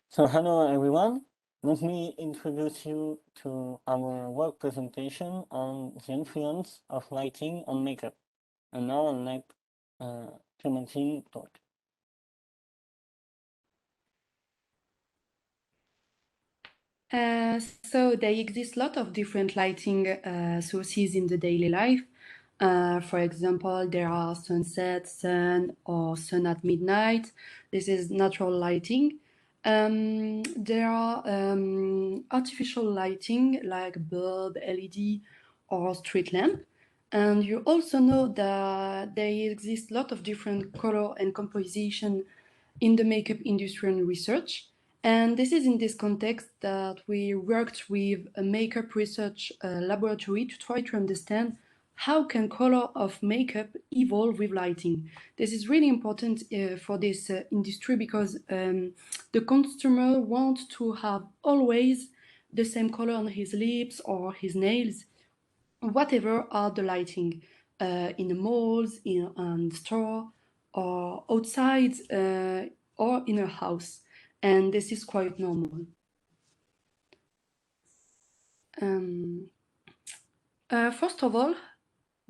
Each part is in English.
So hello everyone, let me introduce you to our work presentation on the influence of lighting on makeup. And now I'll let Clémentine talk. So there exist a lot of different lighting sources in the daily life. For example, there are sunset, sun, or sun at midnight. This is natural lighting. There are artificial lighting like bulb, LED, or street lamp. And you also know that there exists a lot of different color and composition in the makeup industry and research. And this is in this context that we worked with a makeup research laboratory to try to understand how can color of makeup evolve with lighting. This is really important for this industry because the consumer wants to have always the same color on his lips or his nails, whatever are the lighting in the malls, in store, or outside, or in a house. And this is quite normal. First of all,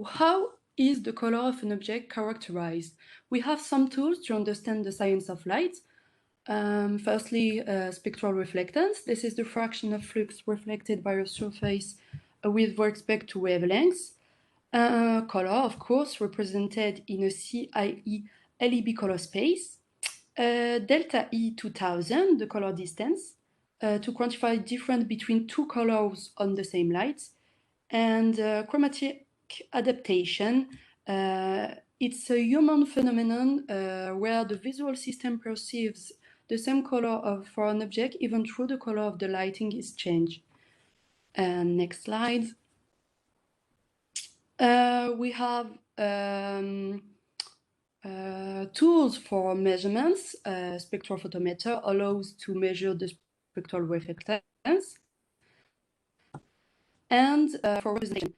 how is the color of an object characterized? We have some tools to understand the science of light. Firstly, spectral reflectance. This is the fraction of flux reflected by a surface with respect to wavelengths. Color, of course, represented in a CIE LEB color space. Delta E 2000, the color distance, to quantify difference between two colors on the same light. And chromatic adaptation, it's a human phenomenon where the visual system perceives the same color for an object even though the color of the lighting is changed. Next slide. We have tools for measurements. Spectrophotometer allows to measure the spectral reflectance. And for representation,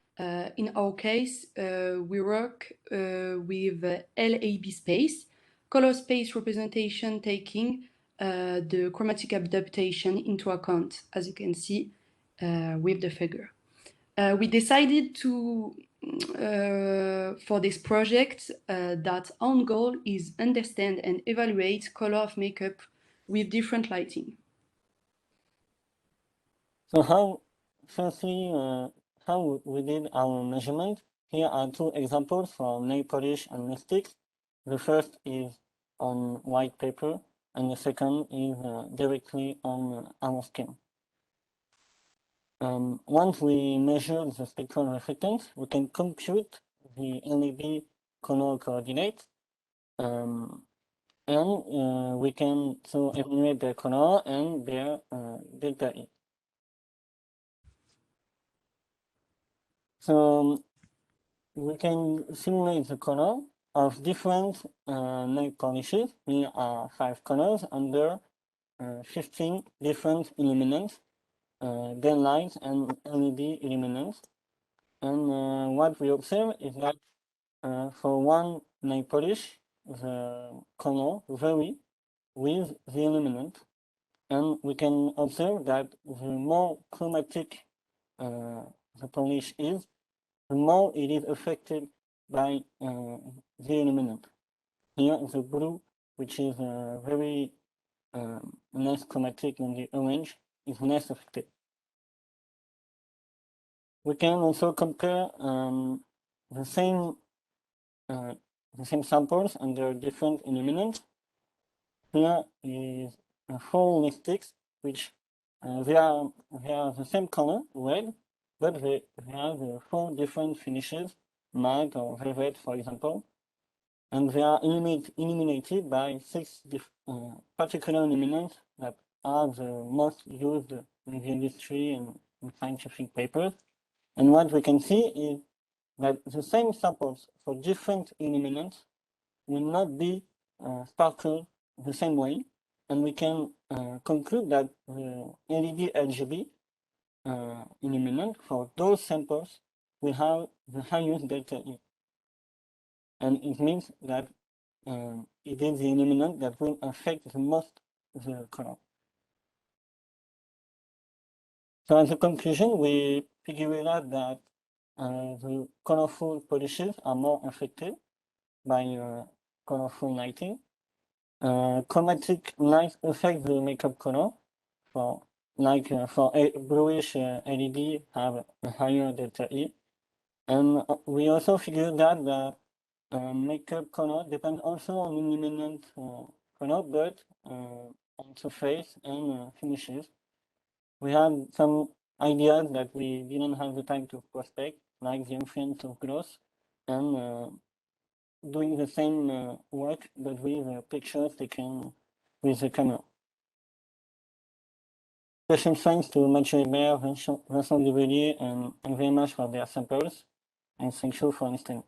in our case, we work with LAB space, color space representation taking the chromatic adaptation into account, as you can see with the figure. We decided to, for this project, that our goal is understand and evaluate color of makeup with different lighting. So firstly, how we did our measurement. Here are two examples for nail polish and lipstick. The first is on white paper, and the second is directly on our skin. Once we measure the spectral reflectance, we can compute the LED color coordinate, and we can so evaluate their color and their delta E. So we can simulate the color of different nail polishes. Here are 5 colors under 15 different illuminants, daylight and LED illuminants. And what we observe is that for one nail polish, the color vary with the illuminant, and we can observe that the more chromatic the polish is, the more it is affected by the illuminant. Here, the blue, which is very less chromatic than the orange, is less affected. We can also compare the same samples under different illuminants. Here is 4 lipsticks, which they are the same color, red, but they have 4 different finishes, matte or velvet, for example, and they are illuminated by 6 particular illuminants that are the most used in the industry and in scientific papers. And what we can see is that the same samples for different illuminants will not be sparkle the same way, and we can conclude that the LED RGB illuminant for those samples will have the highest delta E. And it means that it is the illuminant that will affect the most the color. So as a conclusion, we figured out that the colorful polishes are more affected by colorful lighting. Chromatic light affects the makeup color. For bluish LED have a higher delta E. And we also figured out that makeup color depends also on luminant color, but on surface and finishes. We had some ideas that we didn't have the time to prospect, like the influence of gloss and doing the same work, but with pictures taken with the camera. Special thanks to Mathieu Hébert, Vincent Duvelier, and very much for their samples, and thank you for listening.